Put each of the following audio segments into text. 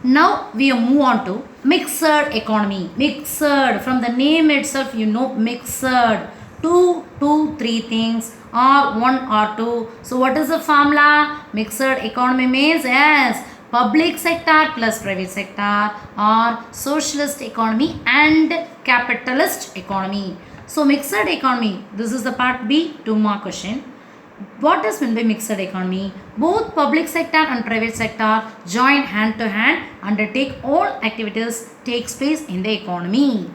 Now we move on to mixed economy. Mixed, from the name itself you know mixed. Two, three things or one or two. So what is the formula? Mixed economy means yes, public sector plus private sector or socialist economy and capitalist economy. So mixed economy, this is the part B, 2 mark question. What is meant by mixed economy? Both public sector and private sector join hand to hand, undertake all activities takes place in the economy.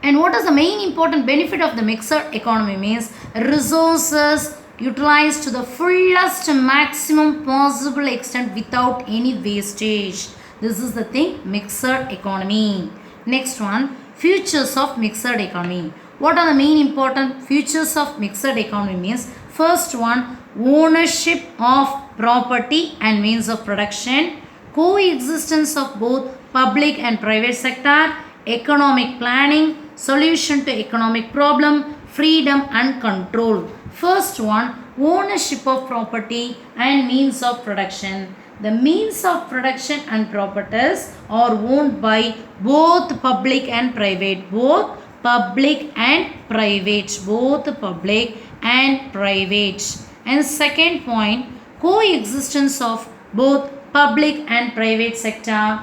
And what is the main important benefit of the mixed economy means resources utilized to the fullest maximum possible extent without any wastage. This is the thing mixed economy. Next one, features of mixed economy. What are the main important features of mixed economy means? First one, ownership of property and means of production, coexistence of both public and private sector, economic planning, solution to economic problem, freedom and control. First one, ownership of property and means of production. The means of production and properties are owned by both public and private. Both public and private. Both public and private. And second point, coexistence of both public and private sector.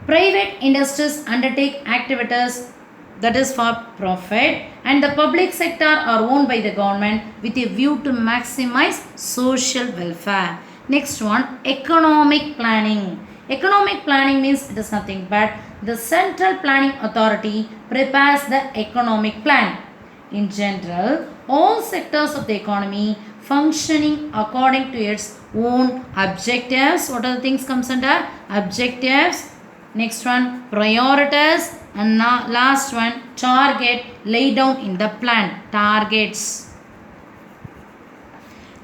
Private industries undertake activities that is for profit and the public sector are owned by the government with a view to maximize social welfare. Next one, economic planning. Economic planning means it is nothing but the central planning authority prepares the economic plan. In general, all sectors of the economy functioning according to its own objectives. What are the things comes under? Objectives. Next one, priorities. And now last one, target laid down in the plan. Targets.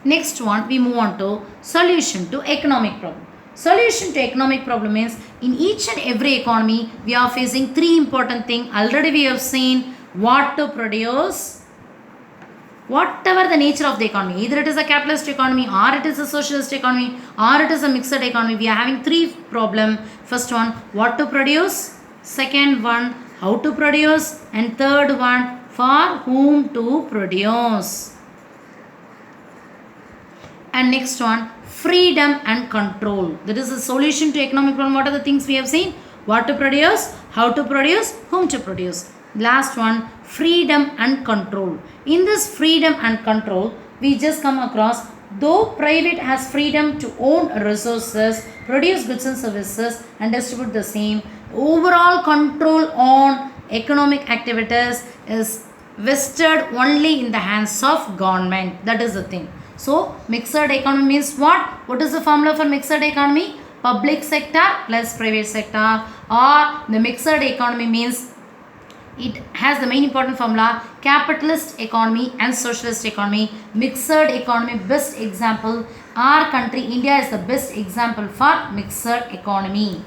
Next one, we move on to solution to economic problem. Solution to economic problem means in each and every economy we are facing three important things. Already we have seen what to produce, whatever the nature of the economy, either it is a capitalist economy or it is a socialist economy or it is a mixed economy, we are having three problem. First one, what to produce, second one, how to produce, and third one, for whom to produce. And next one, freedom and control. That is a solution to economic problem. What are the things we have seen? What to produce, how to produce, whom to produce. Last one, freedom and control. In this freedom and control, we just come across, though private has freedom to own resources, produce goods and services and distribute the same, overall control on economic activities is vested only in the hands of government. That is the thing. So, mixed economy means what? What is the formula for mixed economy? Public sector plus private sector, or the mixed economy means it has the main important formula capitalist economy and socialist economy. Mixed economy, best example, our country India is the best example for mixed economy.